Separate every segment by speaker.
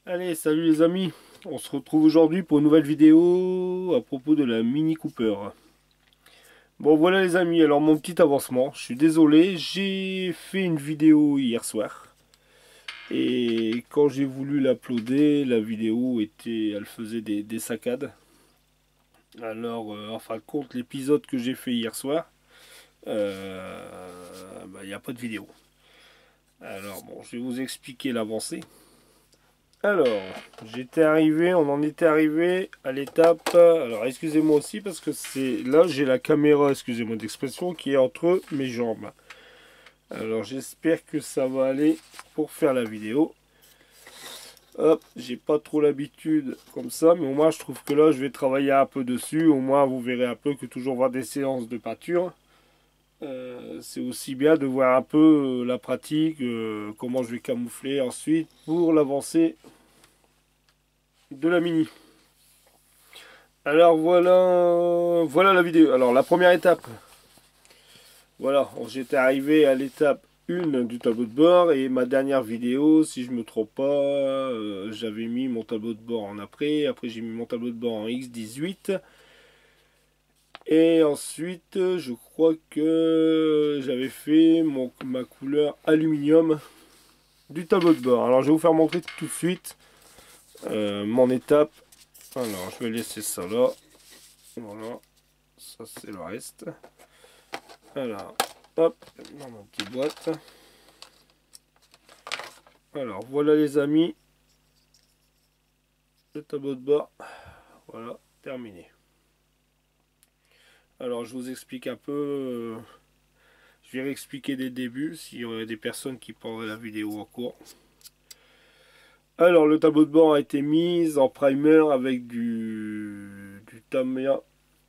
Speaker 1: Allez, salut les amis, on se retrouve aujourd'hui pour une nouvelle vidéo à propos de la Mini Cooper. Bon voilà les amis, alors mon petit avancement, je suis désolé, j'ai fait une vidéo hier soir. Et quand j'ai voulu l'uploader, la vidéo elle faisait des saccades. Alors en fin de compte, l'épisode que j'ai fait hier soir, il n'y a pas de vidéo. Alors bon, je vais vous expliquer l'avancée. Alors, on en était arrivé à l'étape. Alors, excusez-moi aussi parce que c'est là, j'ai la caméra, excusez-moi d'expression, qui est entre mes jambes. Alors, j'espère que ça va aller pour faire la vidéo. Hop, j'ai pas trop l'habitude comme ça, mais au moins, je trouve que là, je vais travailler un peu dessus. Au moins, vous verrez un peu que toujours voir des séances de peinture. C'est aussi bien de voir un peu la pratique, comment je vais camoufler ensuite pour l'avancée de la mini. Alors voilà la vidéo. Alors la première étape. Voilà, j'étais arrivé à l'étape 1 du tableau de bord et ma dernière vidéo, si je me trompe pas, j'avais mis mon tableau de bord en après. Après j'ai mis mon tableau de bord en X18. Et ensuite, je crois que j'avais fait ma couleur aluminium du tableau de bord. Alors je vais vous faire montrer tout de suite mon étape. Alors je vais laisser ça là. Voilà. Ça c'est le reste. Alors, hop, dans ma petite boîte. Alors, voilà les amis. Le tableau de bord. Voilà, terminé. Alors, je vous explique un peu. Je vais réexpliquer dès le début s'il y aurait des personnes qui prendraient la vidéo en cours. Alors, le tableau de bord a été mis en primer avec du Tamiya.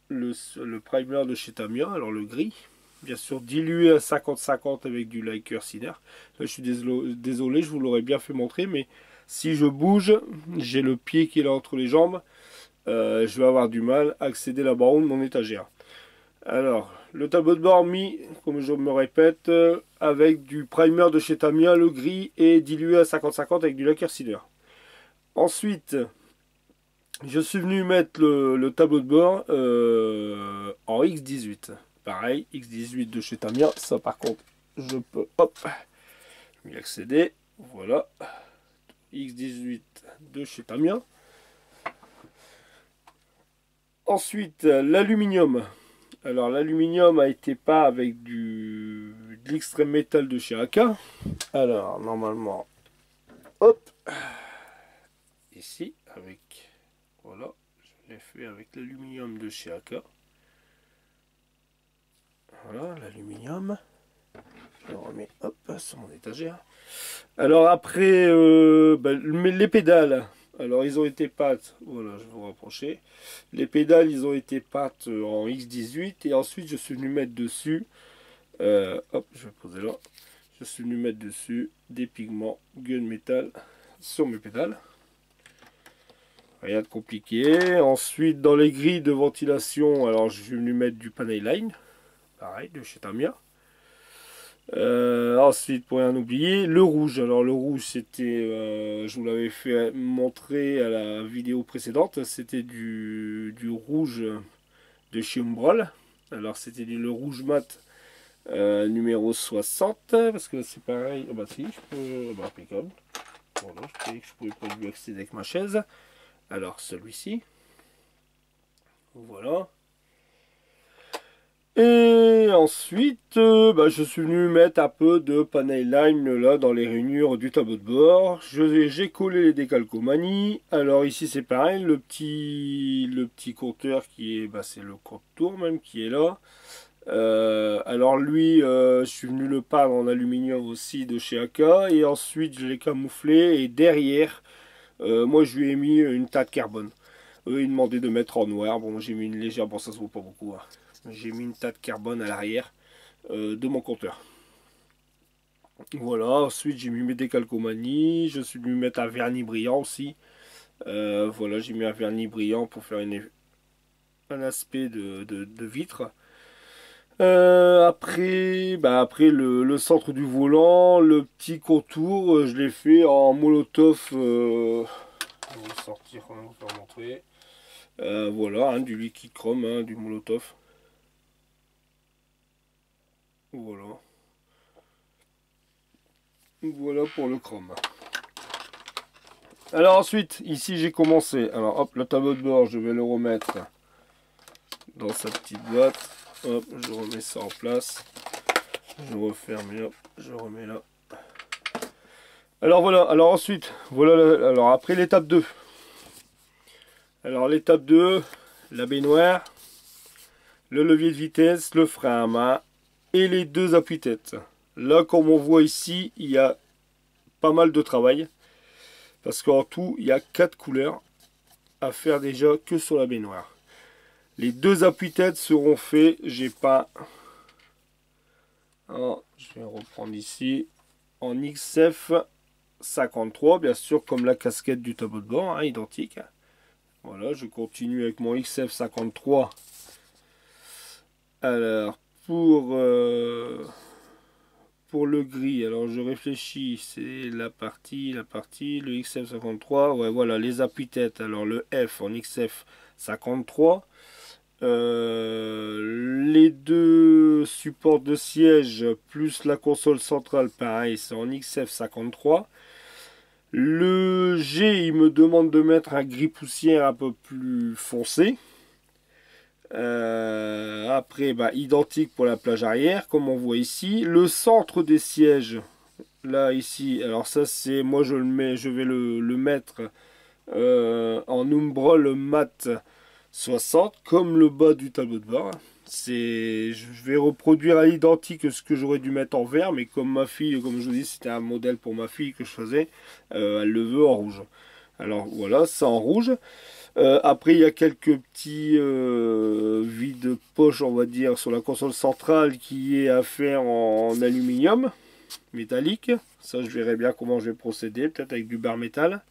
Speaker 1: Le primer de chez Tamiya, alors le gris. Bien sûr dilué à 50-50 avec du Liker Cider. Là, je suis désolé, je vous l'aurais bien fait montrer, mais si je bouge, j'ai le pied qui est là entre les jambes, je vais avoir du mal à accéder là-bas haut de mon étagère. Alors, le tableau de bord mis, comme je me répète, avec du primer de chez Tamiya, le gris, et dilué à 50-50 avec du Liker Cider. Ensuite, je suis venu mettre le tableau de bord en X18. Pareil, X18 de chez Tamiya. Ça par contre, je peux hop, y accéder. Voilà. X18 de chez Tamiya. Ensuite, l'aluminium. Alors l'aluminium a été peint avec de l'extrême métal de chez AK. Alors normalement, hop, ici avec, voilà, je l'ai fait avec l'aluminium de chez AK. Voilà, l'aluminium. Je le remets hop, sur mon étagère. Alors après, les pédales. Alors ils ont été peintes. Voilà, je vais vous rapprocher. Les pédales, ils ont été peintes en X18. Et ensuite, je suis venu mettre dessus. Hop, je vais poser là. Je suis venu mettre dessus des pigments gunmetal sur mes pédales. Rien de compliqué. Ensuite, dans les grilles de ventilation, alors je suis venu mettre du panel line. Pareil, de chez Tamiya. Ensuite, pour rien oublier, le rouge. Alors le rouge, c'était, je vous l'avais fait montrer à la vidéo précédente, c'était du rouge de chez Umbral. Alors c'était le rouge mat numéro 60, parce que c'est pareil. Oh bah si, je peux, bah, impeccable. Voilà, je croyais que je pouvais pas lui accéder avec ma chaise. Alors celui-ci, voilà. Et ensuite, je suis venu mettre un peu de panel line là dans les rainures du tableau de bord. J'ai collé les décalcomanies. Alors ici c'est pareil, le petit compteur qui est, c'est le contour même qui est là. Alors lui, je suis venu le peindre en aluminium aussi de chez AK. Et ensuite je l'ai camouflé et derrière, moi je lui ai mis une teinte carbone. Eux ils demandaient de mettre en noir. Bon, j'ai mis une légère, bon ça se voit pas beaucoup, hein. J'ai mis une teinte carbone à l'arrière de mon compteur. Voilà, ensuite j'ai mis mes décalcomanies. Je suis venu mettre un vernis brillant aussi. Voilà, j'ai mis un vernis brillant pour faire un aspect de vitre. Après le centre du volant, le petit contour, je l'ai fait en molotov. On va le sortir, on va vous faire montrer. Voilà, hein, du liquide chrome, hein, du Molotov. Voilà. Voilà pour le chrome. Alors ensuite, ici j'ai commencé. Alors hop, le tableau de bord, je vais le remettre dans sa petite boîte. Hop, je remets ça en place. Je referme et hop, je remets là. Alors voilà, alors ensuite, voilà, alors après l'étape 2. Alors l'étape 2, la baignoire, le levier de vitesse, le frein à main et les deux appuis-têtes. Là, comme on voit ici, il y a pas mal de travail. Parce qu'en tout, il y a 4 couleurs à faire déjà que sur la baignoire. Les deux appuis-têtes seront faits, j'ai pas... Alors, je vais reprendre ici, en XF 53, bien sûr, comme la casquette du tableau de bord, hein, identique. Voilà, je continue avec mon XF 53. Alors, pour le gris, alors je réfléchis, c'est la partie, le XF 53, ouais, voilà, les appuis-têtes. Alors, le F en XF 53. Les deux supports de siège plus la console centrale, pareil, c'est en XF 53. Le G, il me demande de mettre un gris poussière un peu plus foncé. Après, bah, identique pour la plage arrière, comme on voit ici. Le centre des sièges, là, ici, alors ça, c'est, moi, je vais le mettre en Umbrol mat 60, comme le bas du tableau de bord. Je vais reproduire à l'identique ce que j'aurais dû mettre en vert, mais comme ma fille, comme je vous dis, c'était un modèle pour ma fille que je faisais, elle le veut en rouge. Alors voilà, ça en rouge. Après, il y a quelques petits vides poche, on va dire, sur la console centrale qui est à faire en aluminium métallique. Ça, je verrai bien comment je vais procéder, peut-être avec du bar métal.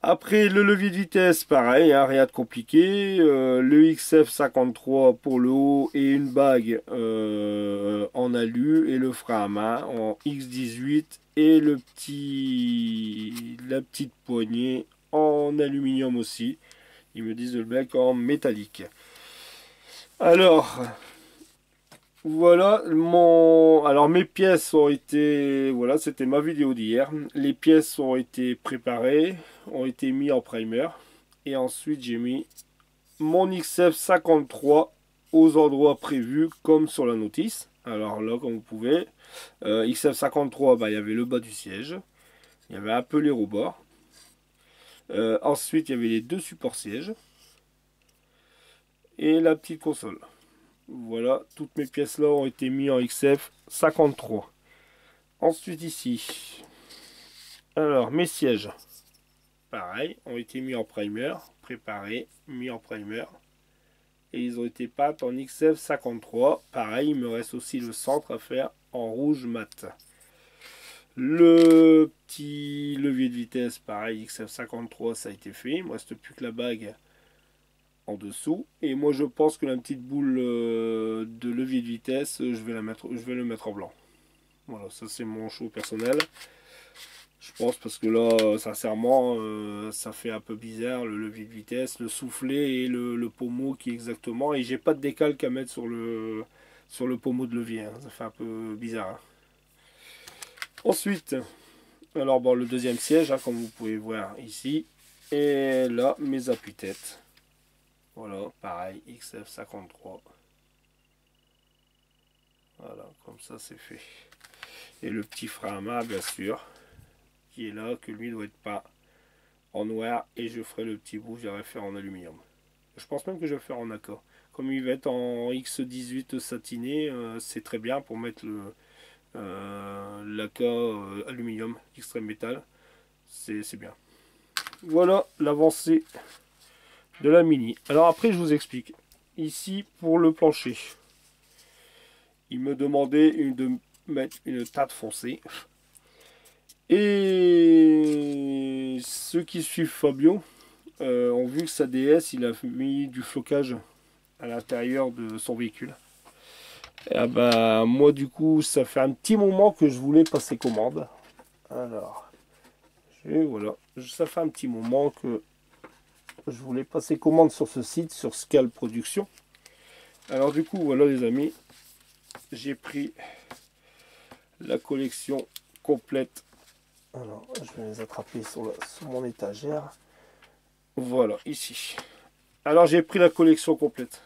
Speaker 1: Après, le levier de vitesse, pareil, hein, rien de compliqué. Le XF 53 pour le haut et une bague en alu. Et le frein à main en X18 et la petite poignée en aluminium aussi. Ils me disent le mec en métallique. Alors, voilà, alors mes pièces ont été, voilà, c'était ma vidéo d'hier. Les pièces ont été préparées, ont été mis en primer. Et ensuite, j'ai mis mon XF 53 aux endroits prévus, comme sur la notice. Alors là, comme vous pouvez, XF 53, bah, il y avait le bas du siège. Il y avait un peu les rebords. Ensuite, il y avait les deux supports sièges. Et la petite console. Voilà, toutes mes pièces là ont été mises en XF 53. Ensuite ici, alors mes sièges, pareil, ont été mis en primer, préparés, mis en primer. Et ils ont été peints en XF 53. Pareil, il me reste aussi le centre à faire en rouge mat. Le petit levier de vitesse, pareil, XF 53, ça a été fait. Il ne me reste plus que la bague en dessous, et moi je pense que la petite boule de levier de vitesse, je vais le mettre en blanc. Voilà, ça c'est mon choix personnel, je pense, parce que là sincèrement ça fait un peu bizarre le levier de vitesse, le soufflet et le pommeau qui est exactement, et j'ai pas de décalque à mettre sur le pommeau de levier, hein. Ça fait un peu bizarre, hein. Ensuite, alors bon, le deuxième siège, hein, comme vous pouvez voir ici, et là mes appuis-têtes. Voilà, pareil, XF 53. Voilà, comme ça c'est fait. Et le petit frein à main, bien sûr, qui est là, que lui doit être pas en noir. Et je ferai le petit bout, j'irai faire en aluminium. Je pense même que je vais faire en accord. Comme il va être en X18 satiné, c'est très bien pour mettre l'accord aluminium, extrême métal. C'est bien. Voilà l'avancée de la Mini. Alors après, je vous explique. Ici, pour le plancher, il me demandait de mettre une teinte foncée. Et ceux qui suivent Fabio ont vu que sa DS, il a mis du flocage à l'intérieur de son véhicule. Et bah, moi, du coup, ça fait un petit moment que je voulais passer commande. Alors, Et voilà, ça fait un petit moment que je voulais passer commande sur ce site, sur Scale Production. Alors du coup, voilà les amis, j'ai pris la collection complète. Alors, je vais les attraper sur mon étagère. Voilà, ici. Alors, j'ai pris la collection complète.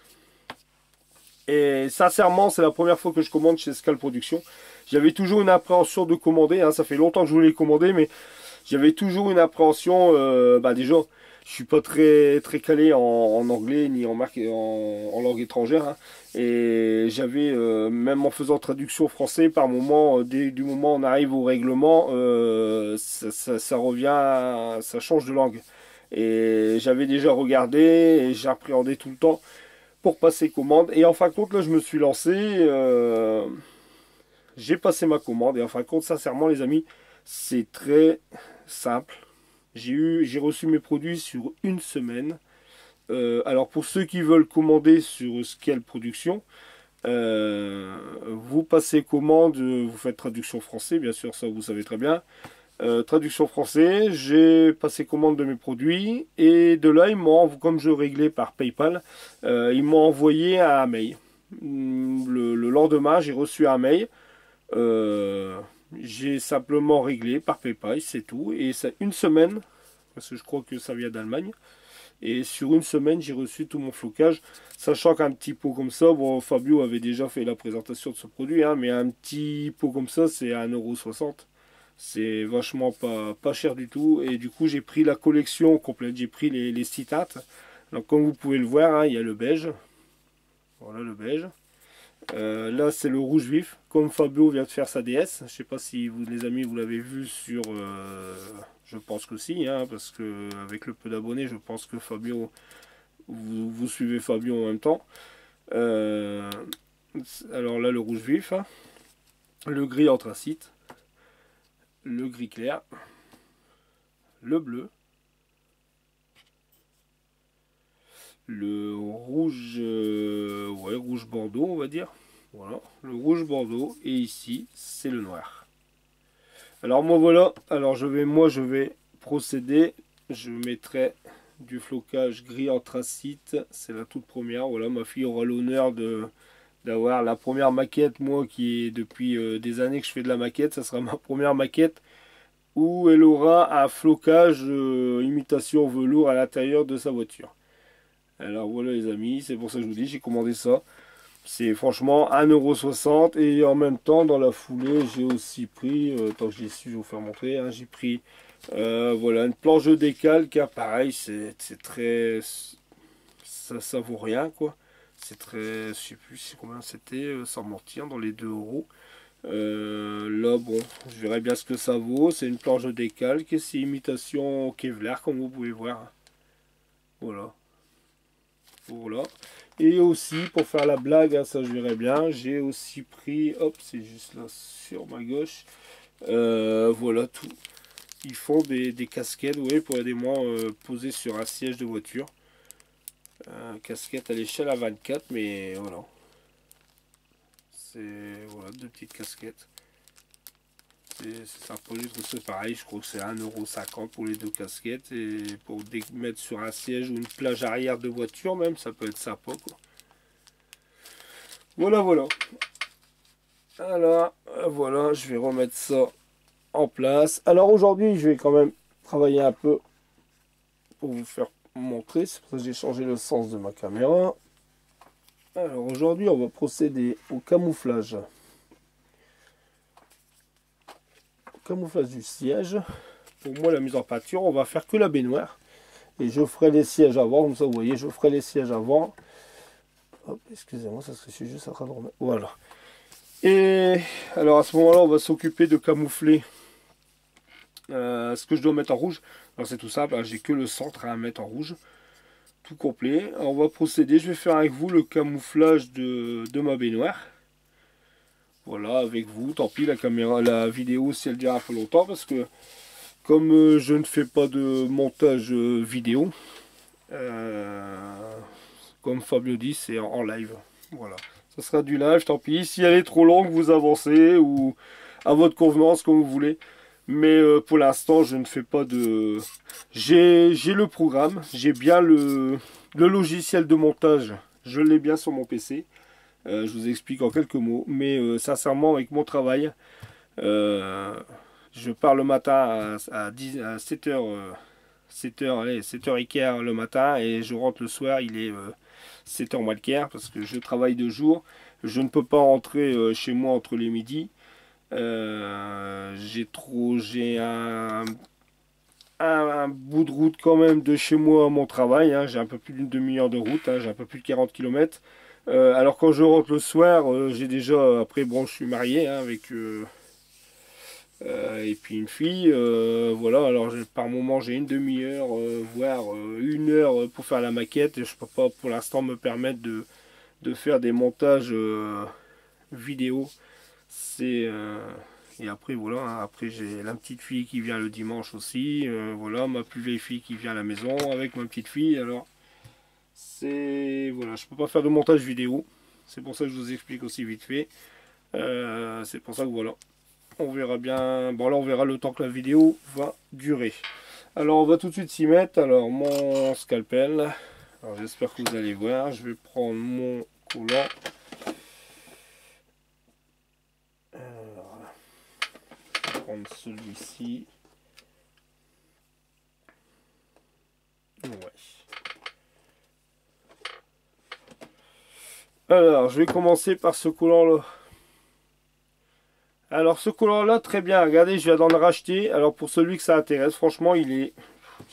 Speaker 1: Et sincèrement, c'est la première fois que je commande chez Scale Production. J'avais toujours une appréhension de commander. Hein, ça fait longtemps que je voulais commander, mais j'avais toujours une appréhension. Déjà, je suis pas très calé en anglais ni en langue étrangère. Hein. Et j'avais, même en faisant traduction français, par moment, dès du moment où on arrive au règlement, ça revient, ça change de langue. Et j'avais déjà regardé et j'appréhendais tout le temps pour passer commande. Et en fin de compte, là, je me suis lancé. J'ai passé ma commande. Et en fin de compte, sincèrement, les amis, c'est très simple. J'ai reçu mes produits sur une semaine. Alors, pour ceux qui veulent commander sur Scale Production, vous passez commande, vous faites traduction français, bien sûr, ça vous savez très bien. Traduction français, j'ai passé commande de mes produits et de là, comme je réglais par PayPal, ils m'ont envoyé un mail. Le lendemain, j'ai reçu un mail. J'ai simplement réglé par PayPal, c'est tout. Et c'est une semaine, parce que je crois que ça vient d'Allemagne. Et sur une semaine, j'ai reçu tout mon flocage. Sachant qu'un petit pot comme ça, bon, Fabio avait déjà fait la présentation de ce produit, hein, mais un petit pot comme ça, c'est à 1,60 €. C'est vachement pas cher du tout. Et du coup, j'ai pris la collection complète. J'ai pris les citates. Donc, comme vous pouvez le voir, hein, il y a le beige. Voilà le beige. Là, c'est le rouge vif. Comme Fabio vient de faire sa DS. Je ne sais pas si vous, les amis, vous l'avez vu sur... je pense que si, hein, parce que avec le peu d'abonnés, je pense que Fabio... Vous suivez Fabio en même temps. Alors là, le rouge vif. Hein, le gris anthracite. Le gris clair, le bleu, le rouge, ouais, rouge bordeaux, on va dire. Voilà, le rouge bordeaux, et ici, c'est le noir. Alors moi voilà, alors je vais procéder, je mettrai du flocage gris anthracite, c'est la toute première. Voilà, ma fille aura l'honneur d'avoir la première maquette, moi qui est depuis des années que je fais de la maquette, ça sera ma première maquette où elle aura un flocage imitation velours à l'intérieur de sa voiture. Alors voilà les amis, c'est pour ça que je vous dis, j'ai commandé ça. C'est franchement 1,60 € et en même temps dans la foulée j'ai aussi pris, tant que j'ai su, je vais vous faire montrer, hein, j'ai pris voilà une planche de décalque, car pareil c'est très, ça vaut rien quoi. C'est très, je sais plus combien c'était, sans mentir, dans les 2 €. Là, bon, je verrai bien ce que ça vaut. C'est une planche de décalque et c'est imitation Kevlar, comme vous pouvez voir. Voilà. Voilà. Et aussi, pour faire la blague, hein, ça je verrai bien, j'ai aussi pris, hop, c'est juste là sur ma gauche. Voilà tout. Ils font des casquettes, vous voyez, pour aider moi poser sur un siège de voiture. Casquette à l'échelle à 24, mais voilà. C'est voilà, deux petites casquettes. C'est un produit, c'est pareil, je crois que c'est 1,50 € pour les deux casquettes. Et pour mettre sur un siège ou une plage arrière de voiture même, ça peut être sympa quoi. Voilà, voilà. Alors, voilà, je vais remettre ça en place. Alors aujourd'hui, je vais quand même travailler un peu pour vous faire montrer. C'est pour ça que j'ai changé le sens de ma caméra. Alors aujourd'hui, on va procéder au camouflage. Camouflage du siège. Pour moi, la mise en peinture, on va faire que la baignoire. Et je ferai les sièges avant, comme ça vous voyez, je ferai les sièges avant. Hop, excusez-moi, ça serait juste en train de remettre. Voilà. Et alors à ce moment-là, on va s'occuper de camoufler ce que je dois mettre en rouge. Alors c'est tout simple, hein, j'ai que le centre à mettre en rouge. Tout complet. Alors, on va procéder, je vais faire avec vous le camouflage de ma baignoire. Voilà, avec vous, tant pis, la caméra, la vidéo, si elle dure un peu longtemps, parce que comme je ne fais pas de montage vidéo, comme Fabio dit, c'est en live. Voilà, ça sera du live, tant pis. Si elle est trop longue, vous avancez, ou à votre convenance, comme vous voulez. Mais pour l'instant, je ne fais pas de... J'ai le programme, j'ai bien le logiciel de montage, je l'ai bien sur mon PC. Je vous explique en quelques mots. Mais sincèrement, avec mon travail, euh, je pars le matin à 7h, 7h, allez, 7h15 le matin et je rentre le soir, il est 7h moins le quart parce que je travaille de jour. Je ne peux pas rentrer chez moi entre les midis. J'ai un bout de route quand même de chez moi à mon travail, hein. J'ai un peu plus d'une demi-heure de route, hein. J'ai un peu plus de 40 km. Alors quand je rentre le soir, j'ai déjà, après bon je suis marié, hein, avec et puis une fille, voilà, alors par moment j'ai une demi-heure, voire 1 heure pour faire la maquette, et je peux pas pour l'instant me permettre de faire des montages vidéo. C'est et après voilà, hein, après j'ai la petite fille qui vient le dimanche aussi, voilà, ma plus vieille fille qui vient à la maison avec ma petite fille, alors c'est voilà, je peux pas faire de montage vidéo. C'est pour ça que je vous explique aussi vite fait. C'est pour ça que voilà. On verra bien. Bon là on verra le temps que la vidéo va durer. Alors on va tout de suite s'y mettre. Alors mon scalpel. Alors j'espère que vous allez voir. Je vais prendre mon collant. Alors, je vais prendre celui-ci. Ouais. Alors je vais commencer par ce collant là. Alors ce collant là très bien. Regardez, je viens d'en racheter. Alors pour celui que ça intéresse, franchement il est...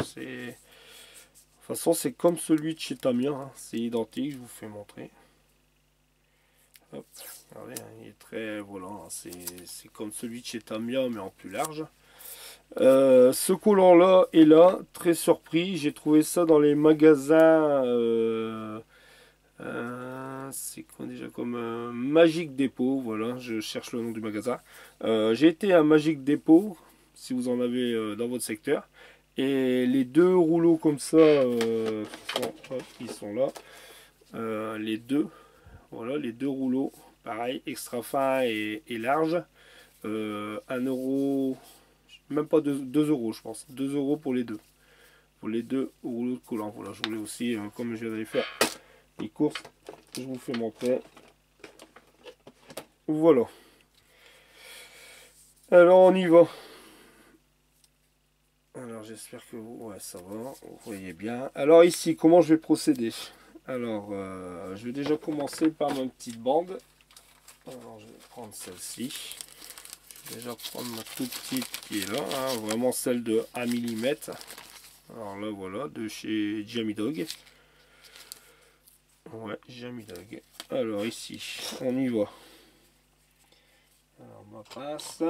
Speaker 1: C'est... De toute façon, c'est comme celui de chez Tamiya, hein. C'est identique, je vous fais montrer. Hop, regardez, hein, il est très... Voilà, hein, c'est comme celui de chez Tamiya, mais en plus large. Ce collant-là est là, très surpris. J'ai trouvé ça dans les magasins... c'est quoi déjà comme Magic Depot, voilà, je cherche le nom du magasin. J'ai été à Magic Depot, si vous en avez dans votre secteur. Et les deux rouleaux comme ça, ils sont là. Les deux, voilà, les deux rouleaux, pareil, extra fin et large. 1 euro, même pas 2 euros, je pense. 2 euros pour les deux. Pour les deux rouleaux de collant. Voilà, je voulais aussi, comme je viens d'aller faire les courses, je vous fais montrer. Voilà. Alors on y va. Alors j'espère que ouais, ça va, vous voyez bien. Alors ici, comment je vais procéder? Alors je vais déjà commencer par ma petite bande. Alors je vais prendre celle-ci. Je vais déjà prendre ma toute petite qui est là, hein, vraiment celle de 1 mm. Alors là voilà, de chez Jamidog. Ouais, Jamidog. Alors ici, on y va. Alors ma pince.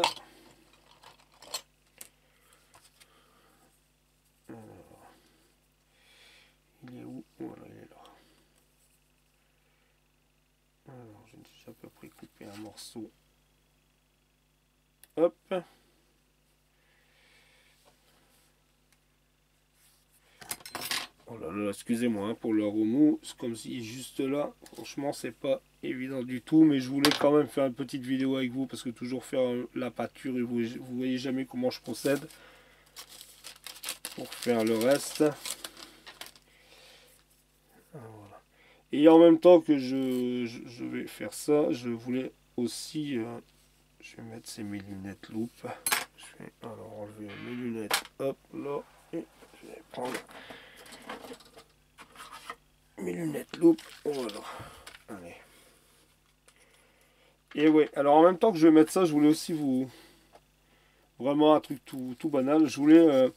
Speaker 1: Il est où? Voilà, il est là. Alors, j'ai déjà à peu près coupé un morceau. Hop. Oh là là, excusez-moi hein, pour le remous. C'est comme si juste là, franchement, c'est pas évident du tout. Mais je voulais quand même faire une petite vidéo avec vous parce que toujours faire la pâture et vous voyez jamais comment je procède pour faire le reste. Voilà. Et en même temps que je vais faire ça, je voulais aussi, je vais mettre mes lunettes loupe. Je vais alors enlever mes lunettes, hop là, et je vais prendre mes lunettes loupe, voilà. Allez. Et ouais, alors en même temps que je vais mettre ça, je voulais aussi vous, vraiment un truc tout banal. Je voulais,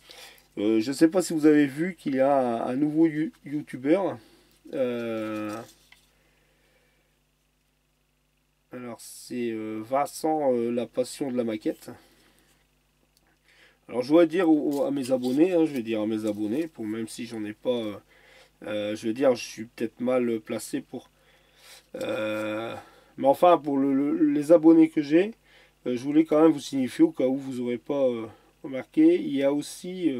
Speaker 1: je sais pas si vous avez vu qu'il y a un nouveau youtubeur. Alors c'est Vincent, la passion de la maquette. Alors je dois dire à mes abonnés, hein, je vais dire à mes abonnés, pour même si j'en ai pas, je veux dire, je suis peut-être mal placé pour, mais enfin pour les abonnés que j'ai, je voulais quand même vous signifier au cas où vous n'aurez pas remarqué, il y a aussi,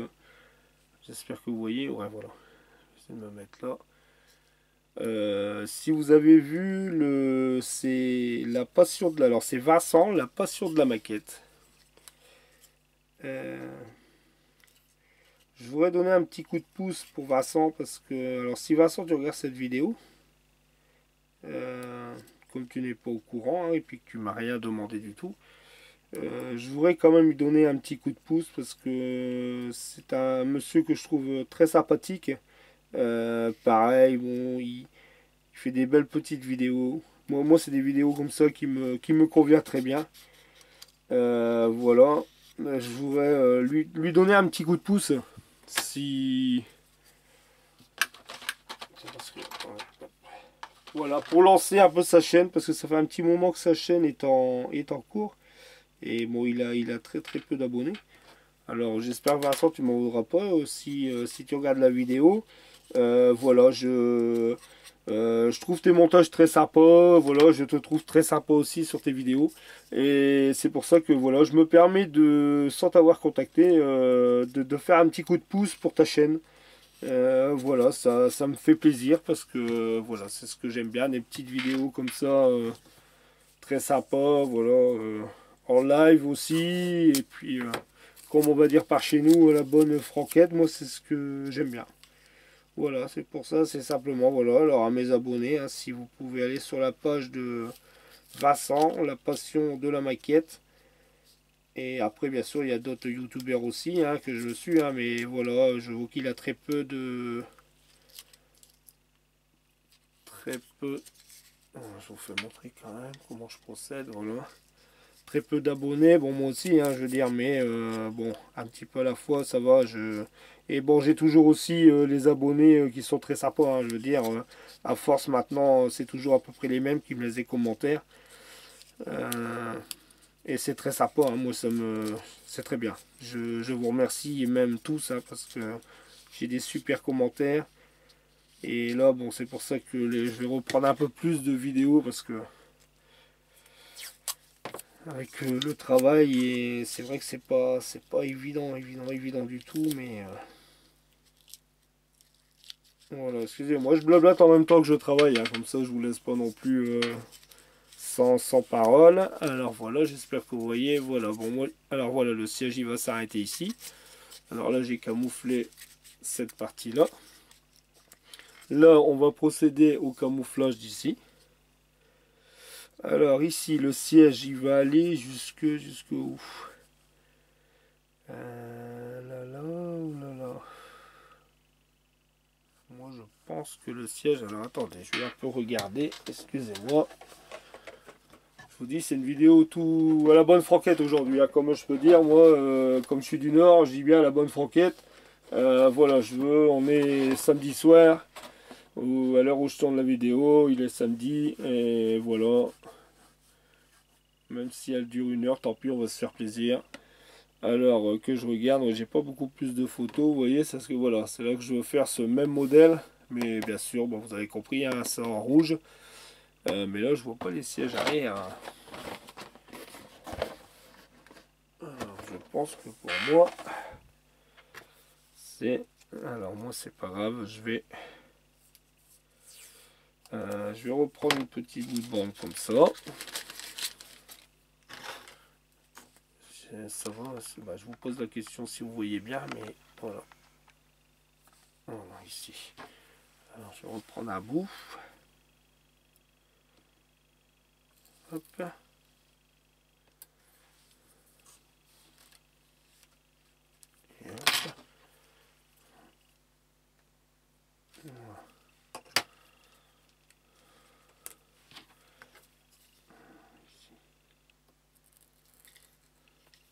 Speaker 1: j'espère que vous voyez, ouais voilà, je vais essayer de me mettre là. Si vous avez vu c'est la passion de la, alors c'est Vincent, la passion de la maquette. Je voudrais donner un petit coup de pouce pour Vincent parce que, alors si Vincent tu regardes cette vidéo, euh, comme tu n'es pas au courant hein, et puis que tu m'as rien demandé du tout, je voudrais quand même lui donner un petit coup de pouce parce que c'est un monsieur que je trouve très sympathique. Pareil, bon, il fait des belles petites vidéos. Moi c'est des vidéos comme ça qui me convient très bien. Voilà. Je voudrais lui donner un petit coup de pouce. Si. Voilà, pour lancer un peu sa chaîne, parce que ça fait un petit moment que sa chaîne est en cours. Et bon, il a très très peu d'abonnés. Alors j'espère Vincent, tu m'en voudras pas si tu regardes la vidéo. Voilà, je trouve tes montages très sympas. Voilà, je te trouve très sympa aussi sur tes vidéos. Et c'est pour ça que voilà, je me permets de, sans t'avoir contacté, de faire un petit coup de pouce pour ta chaîne. Voilà, ça me fait plaisir parce que voilà, c'est ce que j'aime bien, des petites vidéos comme ça, très sympas, voilà, en live aussi, et puis comme on va dire par chez nous, la bonne franquette, moi c'est ce que j'aime bien. Voilà, c'est pour ça, c'est simplement, voilà, alors à mes abonnés, hein, si vous pouvez aller sur la page de Vincent, la passion de la maquette, et après bien sûr il y a d'autres youtubeurs aussi hein, que je suis, hein, mais voilà, je vois qu'il a très peu, je vous fais montrer quand même comment je procède, voilà. Très peu d'abonnés, bon moi aussi, hein, je veux dire, mais bon, un petit peu à la fois, ça va. Et bon, j'ai toujours aussi les abonnés qui sont très sympas, hein, je veux dire, à force maintenant, c'est toujours à peu près les mêmes qui me laissent des commentaires. Euh, et c'est très sympa, hein, moi c'est très bien. Je vous remercie, et même tous, hein, parce que j'ai des super commentaires. Et là, bon, c'est pour ça que je vais reprendre un peu plus de vidéos, parce que avec le travail et c'est vrai que c'est pas évident du tout mais voilà, excusez-moi, je blablate en même temps que je travaille hein, comme ça je vous laisse pas non plus sans parole. Alors voilà, j'espère que vous voyez, voilà, bon moi alors voilà, le siège il va s'arrêter ici. Alors là j'ai camouflé cette partie là. Là on va procéder au camouflage d'ici. Alors ici le siège il va aller jusqu'où là là, oh là là. Moi je pense que le siège, alors attendez, je vais un peu regarder, excusez-moi. Je vous dis c'est une vidéo tout à la bonne franquette aujourd'hui, hein, comme je peux dire, moi comme je suis du Nord, je dis bien à la bonne franquette. Voilà, on est samedi soir, ou à l'heure où je tourne la vidéo, il est samedi, et voilà. Même si elle dure 1 heure, tant pis, on va se faire plaisir. Alors que je regarde, j'ai pas beaucoup plus de photos, vous voyez, c'est ce que voilà, c'est là que je veux faire ce même modèle, mais bien sûr, bon, vous avez compris, hein, c'est en rouge, mais là je vois pas les sièges arrière. Alors, je pense que pour moi, c'est, alors moi c'est pas grave, je vais reprendre une petite bout de bande comme ça. Ça va, bah, je vous pose la question si vous voyez bien, mais voilà, voilà ici. Alors je vais reprendre un bout. Hop. Et hop. Voilà.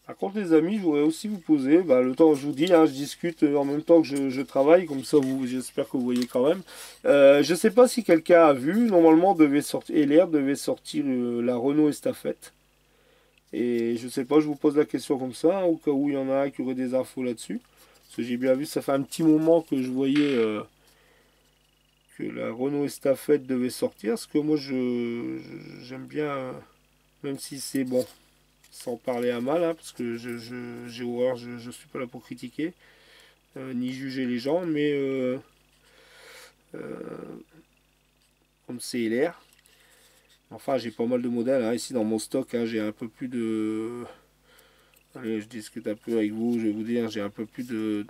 Speaker 1: Par contre les amis, je voudrais aussi vous poser, bah, le temps je vous dis, hein, je discute en même temps que je travaille, comme ça j'espère que vous voyez quand même. Je ne sais pas si quelqu'un a vu, normalement devait sortir, LR devait sortir la Renault Estafette. Et je sais pas, je vous pose la question comme ça, au cas où il y en a un qui aurait des infos là-dessus. Parce que j'ai bien vu, ça fait un petit moment que je voyais que la Renault Estafette devait sortir. Parce que moi j'aime bien, même si c'est bon, sans parler à mal, hein, parce que j'ai horreur, je suis pas là pour critiquer, ni juger les gens, mais euh, comme c'est LR, enfin j'ai pas mal de modèles, hein, ici dans mon stock, hein, j'ai un peu plus de Allez, je discute un peu avec vous. Je vais vous dire, j'ai un peu plus de,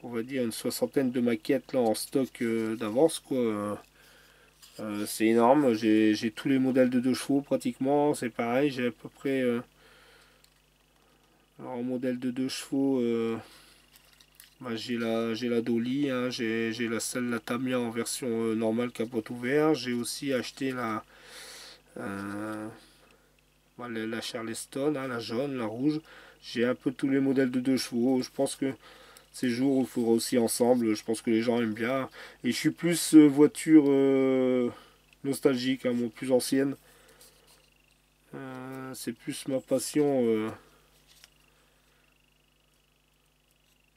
Speaker 1: on va dire, une soixantaine de maquettes là en stock d'avance, quoi. C'est énorme. J'ai tous les modèles de 2 chevaux pratiquement. C'est pareil. J'ai à peu près. Alors, en modèle de 2 chevaux, bah, j'ai la Dolly, hein, la Tamiya en version normale capote ouvert. J'ai aussi acheté euh, la Charleston, hein, la jaune, la rouge. J'ai un peu tous les modèles de 2 chevaux. Je pense que ces jours où il faudra aussi ensemble. Je pense que les gens aiment bien. Et je suis plus voiture nostalgique, hein, plus ancienne. C'est plus ma passion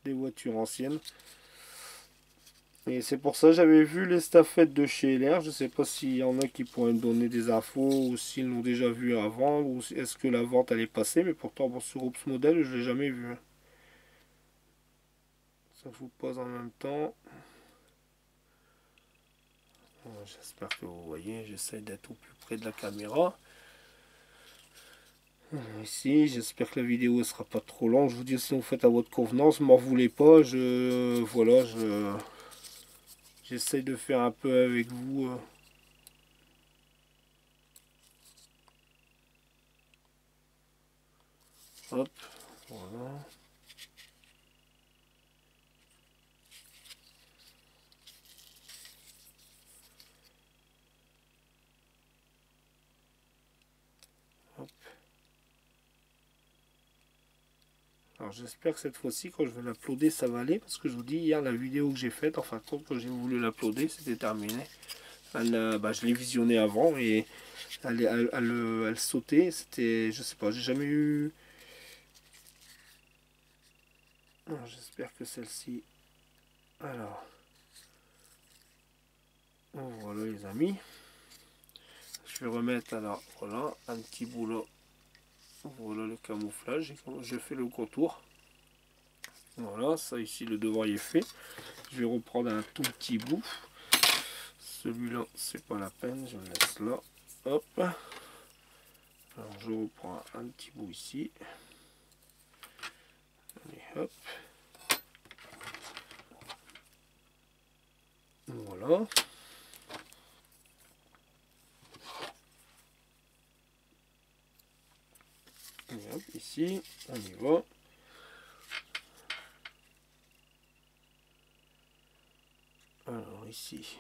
Speaker 1: des voitures anciennes. Et c'est pour ça que j'avais vu les staffettes de chez LR. Je sais pas s'il y en a qui pourraient me donner des infos ou s'ils l'ont déjà vu avant ou est-ce que la vente allait passer. Mais pourtant, bon, sur Oops Model, je l'ai jamais vu. Ça vous pose en même temps. J'espère que vous voyez. J'essaie d'être au plus près de la caméra. Ici, j'espère que la vidéo ne sera pas trop longue. Je vous dis, si vous faites à votre convenance, m'en voulez pas. Voilà, j'essaie de faire un peu avec vous. Hop, voilà. Hop. Alors j'espère que cette fois-ci, quand je vais l'uploader, ça va aller. Parce que je vous dis, hier, la vidéo que j'ai faite, enfin, quand j'ai voulu l'uploader, c'était terminé. Je l'ai visionné avant et elle sautait. C'était, je sais pas, j'ai jamais eu. Alors, j'espère que celle-ci. Alors, voilà les amis. Je vais remettre, alors voilà, un petit boulot. Voilà le camouflage. Et je fais le contour. Voilà, ça ici, le devoir y est fait. Je vais reprendre un tout petit bout. Celui-là, c'est pas la peine, je le laisse là. Hop. Alors, je reprends un petit bout ici. Allez, hop. Voilà. Et hop, ici, on y va. Alors, ici.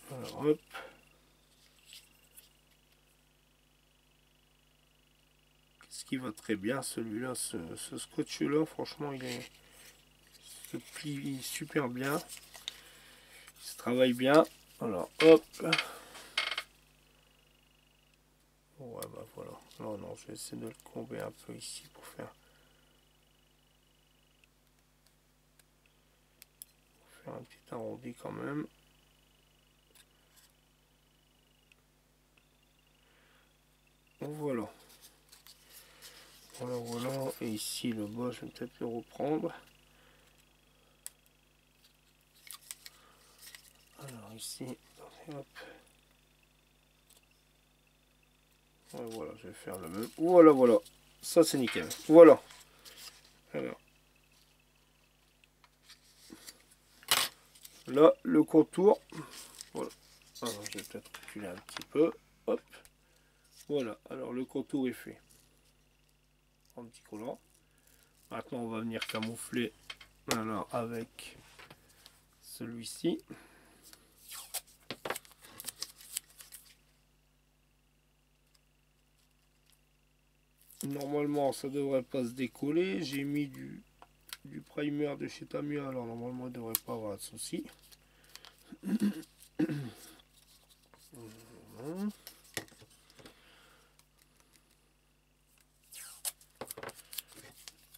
Speaker 1: Alors, hop. Ce qui va très bien, celui-là, ce scotch-là, franchement, il se plie super bien. Il se travaille bien. Alors, hop. Ouais, bah voilà. Non, non, je vais essayer de le courber un peu ici pour faire un petit arrondi quand même. Voilà. Voilà, voilà. Et ici, le bas, je vais peut-être le reprendre. Alors ici, hop. Ouais, voilà, je vais faire le même. Voilà, voilà. Ça, c'est nickel. Voilà. Alors, là, le contour. Voilà. Alors, je vais peut-être reculer un petit peu. Hop. Voilà. Alors, le contour est fait. Un petit collant. Maintenant, on va venir camoufler. Alors, avec celui-ci. Normalement, ça devrait pas se décoller. J'ai mis du primer de chez Tamiya. Alors, normalement, il ne devrait pas avoir de soucis.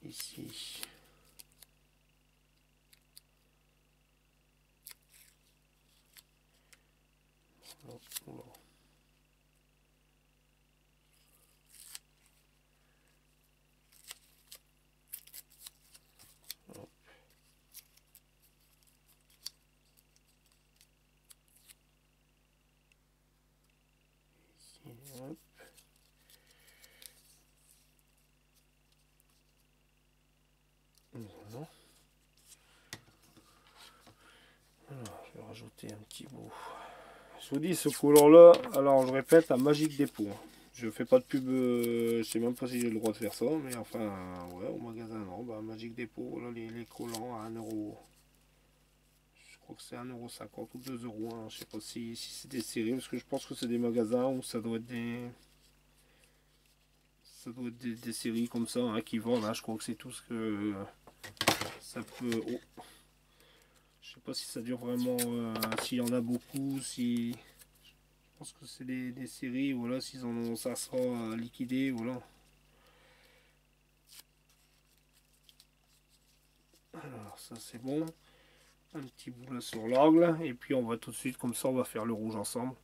Speaker 1: Ici. rajouter un petit bout. Je vous dis, ce collant là, alors je répète, à Magic Dépôt. Je fais pas de pub, je sais même pas si j'ai le droit de faire ça, mais enfin, ouais, au magasin, non, bah Magic Dépôt, là, les collants à 1€. Je crois que c'est 1,50€ ou 2€, hein. Je sais pas si c'est des séries, parce que je pense que c'est des magasins où ça doit être des séries comme ça, hein, qui vendent, hein. Je crois que c'est tout ce que ça peut... Oh. Je sais pas si ça dure vraiment, s'il y en a beaucoup, si... Je pense que c'est des séries, voilà, s'ils en ont, ça sera liquidé, voilà. Alors ça c'est bon. Un petit bout là sur l'angle, et puis on va tout de suite, comme ça on va faire le rouge ensemble.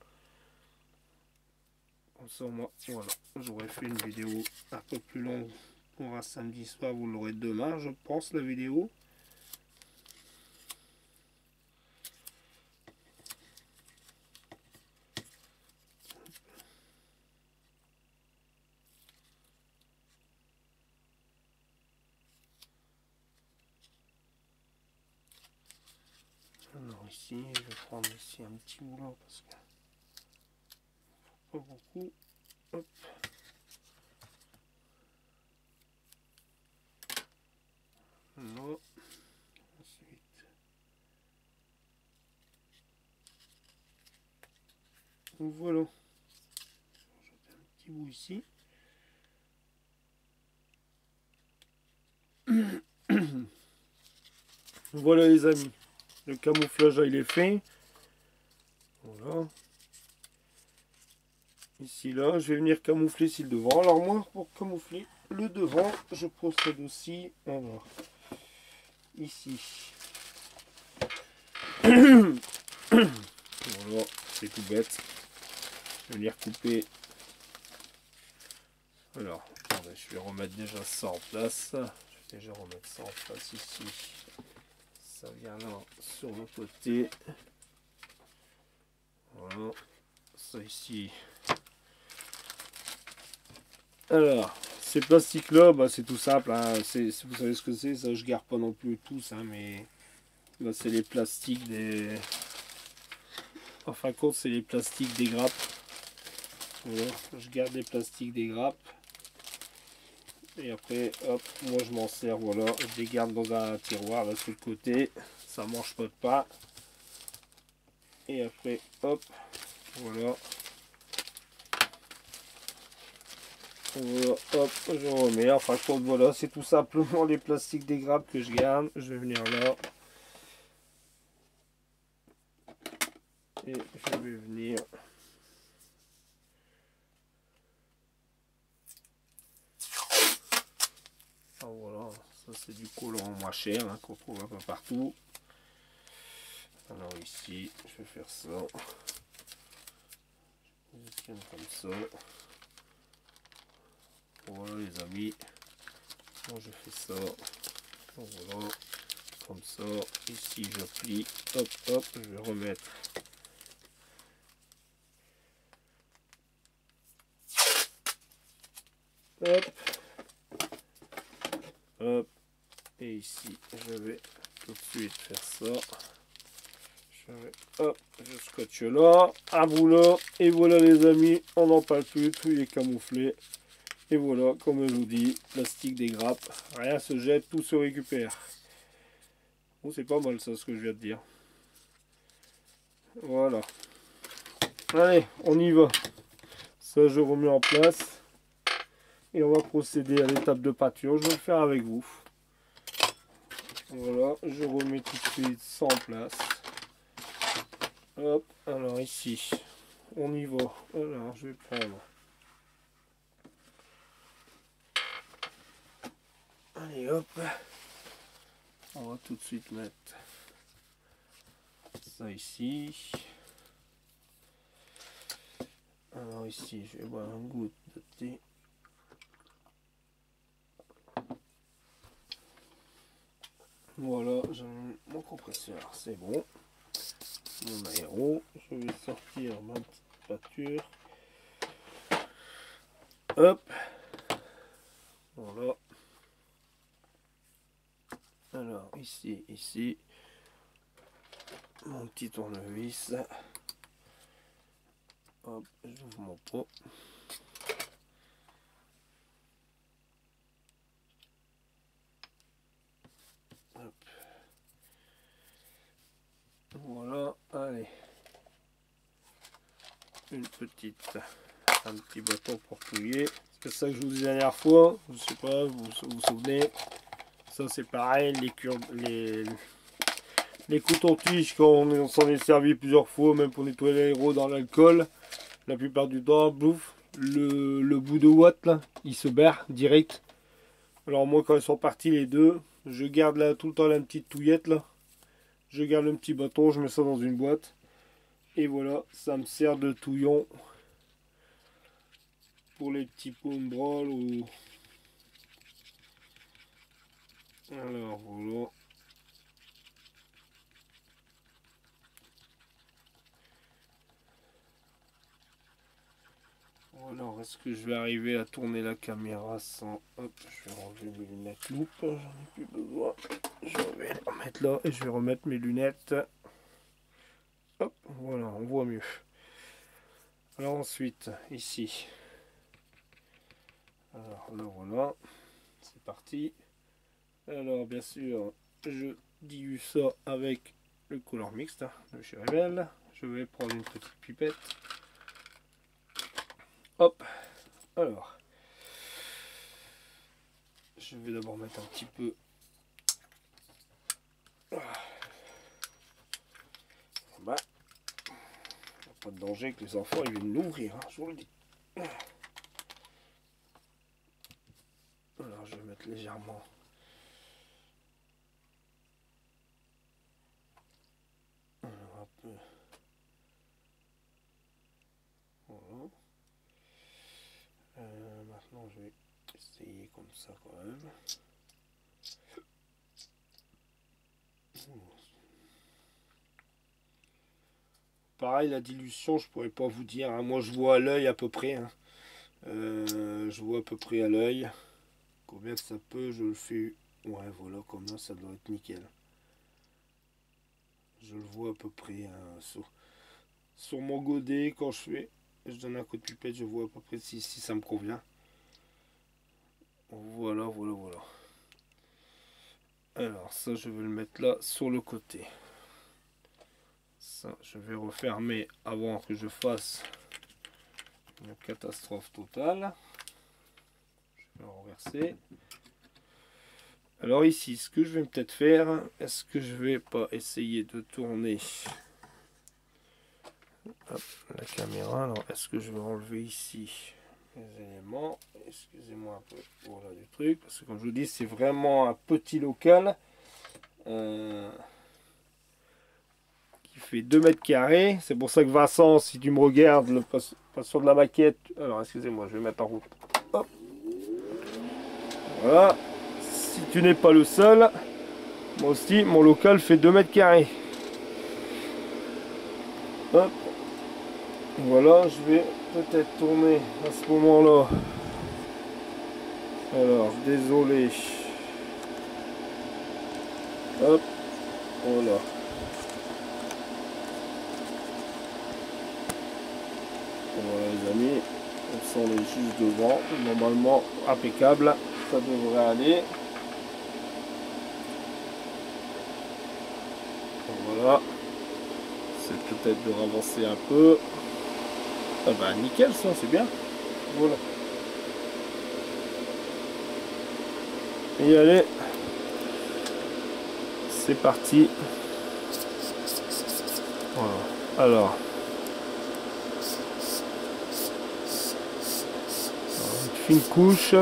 Speaker 1: Comme ça moi, voilà, j'aurais fait une vidéo un peu plus longue pour un samedi soir, vous l'aurez demain je pense la vidéo. Alors ici, je vais prendre ici un petit boulot parce que pas beaucoup. Hop. Là. Ensuite. Donc voilà. Je vais rajouter un petit bout ici. Voilà les amis. Le camouflage il est fait. Voilà. Ici là, je vais venir camoufler ici le devant. Alors moi, pour camoufler le devant, je procède aussi. Alors, ici. Voilà, c'est tout bête. Je vais venir couper. Alors, attendez, je vais remettre déjà ça en place. Je vais déjà remettre ça en place ici. Ça vient là sur le côté. Voilà. Ça ici. Alors, ces plastiques là, bah, c'est tout simple, hein. Vous savez ce que c'est, ça je garde pas non plus tous, hein, mais là c'est les plastiques des... En fin de compte c'est les plastiques des grappes. Voilà, je garde les plastiques des grappes. Et après, hop, moi je m'en sers, voilà, je les garde dans un tiroir là sur le côté, ça mange pas de pas. Et après, hop, voilà. Voilà, hop, je remets. Enfin, voilà, c'est tout simplement les plastiques des grappes que je garde. Je vais venir là. Et je vais venir. Ah, voilà, ça c'est du collant moins cher, hein, qu'on trouve un peu partout. Alors ici, je vais faire ça. Je positionne comme ça. Voilà les amis. Moi je fais ça. Voilà. Comme ça. Ici je plie. Hop, hop, je vais remettre. Hop. Hop. Et ici, je vais tout de suite faire ça. Je vais, hop, je scotche là. Un bout là. Et voilà les amis, on n'en parle plus. Tout est camouflé. Et voilà, comme je vous dis, plastique des grappes. Rien se jette, tout se récupère. Bon, c'est pas mal ça, ce que je viens de dire. Voilà. Allez, on y va. Ça, je remets en place. Et on va procéder à l'étape de pâture. Je vais le faire avec vous. Voilà, je remets tout de suite ça en place. Hop, alors ici, on y va. Alors, je vais prendre. Allez, hop. On va tout de suite mettre ça ici. Alors ici, je vais boire un goutte de thé. Voilà, j'ai mon compresseur, c'est bon. Mon aéro, je vais sortir ma petite pâture. Hop. Voilà. Alors ici, ici. mon petit tournevis. Hop, j'ouvre mon pot. Hop. Voilà, allez. Un petit bâton pour touiller. C'est ça que je vous disais la dernière fois. Je sais pas, vous vous souvenez. Ça c'est pareil, les cotons-tiges, quand on s'en est servi plusieurs fois, même pour nettoyer l'aéro dans l'alcool, la plupart du temps, bouffe, le bout de watt là, il se barre direct. Alors moi quand ils sont partis les deux, je garde là tout le temps la petite touillette là. Je garde le petit bâton, je mets ça dans une boîte. Et voilà, ça me sert de touillon pour les petits pots de brol ou... Alors voilà. Alors, est-ce que je vais arriver à tourner la caméra sans... Hop, je vais enlever mes lunettes loupe, j'en ai plus besoin. Je vais les remettre là et je vais remettre mes lunettes. Hop, voilà, on voit mieux. Alors ensuite, ici. Alors là, voilà. C'est parti. Alors, bien sûr, je dilue ça avec le couleur mixte de chez Rebelle. Je vais prendre une petite pipette. Hop, alors, je vais d'abord mettre un petit peu. Bah, pas de danger que les enfants ils viennent l'ouvrir, hein, je vous le dis. Alors, je vais mettre légèrement. Alors, un peu. Voilà. Maintenant, je vais essayer comme ça quand même. Pareil, la dilution, je pourrais pas vous dire. Hein. Moi, je vois à l'œil à peu près. Hein. Je vois à peu près à l'œil. Combien ça peut, je le fais. Ouais, voilà, comme ça doit être nickel. Je le vois à peu près hein, sur mon godet quand je donne un coup de pipette, je vois à peu près si ça me convient. Voilà, voilà, voilà. Alors ça, je vais le mettre là sur le côté. Ça, je vais refermer avant que je fasse une catastrophe totale. Je vais renverser. Alors ici, ce que je vais peut-être faire, est-ce que je vais pas essayer de tourner hop, la caméra. Alors est-ce que je vais enlever ici les éléments, excusez-moi un peu voilà, du truc, parce que comme je vous dis, c'est vraiment un petit local qui fait 2 mètres carrés. C'est pour ça que Vincent, si tu me regardes, le passeur de la maquette, alors excusez-moi, je vais mettre en route. Hop. Voilà. Si tu n'es pas le seul, moi aussi, mon local fait 2 mètres carrés. Hop. Voilà, je vais peut-être tourner à ce moment-là. Alors, désolé. Hop, voilà. Voilà les amis, on sent les juste devant. Normalement, impeccable. Ça devrait aller. Voilà. C'est peut-être de ravancer un peu. Ah bah nickel ça, c'est bien. Voilà. Et allez. C'est parti. Voilà. Alors. Une fine couche.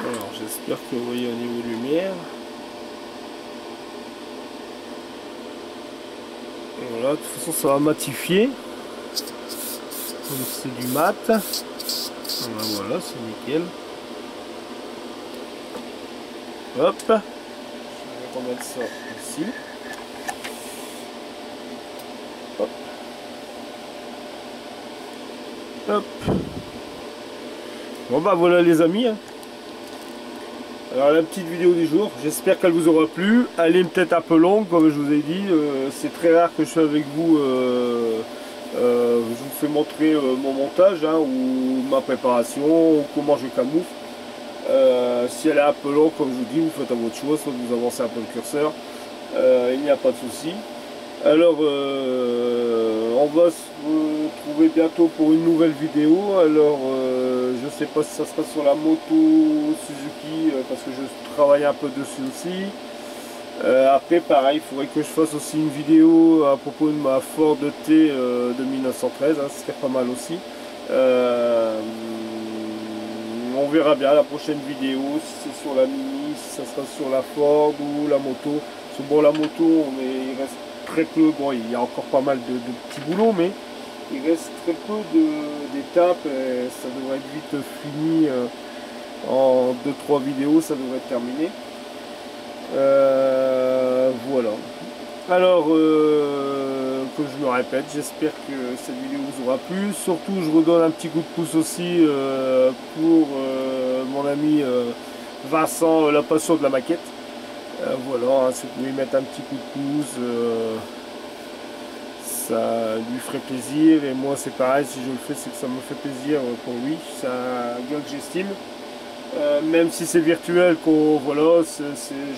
Speaker 1: Alors j'espère que vous voyez au niveau lumière. Voilà, de toute façon ça va matifier. Donc c'est du mat. Voilà, c'est nickel. Hop. Je vais remettre ça ici. Hop. Hop. Bon bah voilà les amis. Alors la petite vidéo du jour, j'espère qu'elle vous aura plu. Elle est peut-être un peu longue comme je vous ai dit. C'est très rare que je sois avec vous. Je vous fais montrer mon montage ou ma préparation ou comment je camoufle. Si elle est un peu longue comme je vous dis, vous faites à votre choix, soit vous avancez un peu le curseur. Il n'y a pas de souci. Alors on va se retrouver bientôt pour une nouvelle vidéo. Alors je sais pas si ça sera sur la moto Suzuki parce que je travaille un peu dessus aussi. Après pareil, il faudrait que je fasse aussi une vidéo à propos de ma Ford T de 1913, ce serait pas mal aussi. On verra bien la prochaine vidéo, si c'est sur la Mini, si ça sera sur la Ford ou la moto. Bon, la moto, il reste très peu, bon, il y a encore pas mal de petits boulots, mais il reste très peu d'étapes, ça devrait être vite fini en 2-3 vidéos, ça devrait être terminé. Voilà. Alors, que je me répète, j'espère que cette vidéo vous aura plu. Surtout, je redonne un petit coup de pouce aussi pour mon ami Vincent, la passion de la maquette. Voilà, si vous pouvez mettre un petit coup de pouce, ça lui ferait plaisir. Et moi, c'est pareil, si je le fais, c'est que ça me fait plaisir pour lui. C'est un gars que j'estime. Même si c'est virtuel, voilà,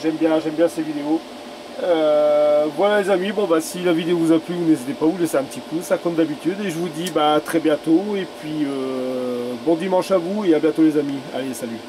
Speaker 1: j'aime bien ces vidéos. Voilà les amis, bon bah si la vidéo vous a plu, n'hésitez pas à vous laisser un petit pouce, ça comme d'habitude, et je vous dis bah à très bientôt, et puis bon dimanche à vous, et à bientôt les amis, allez salut.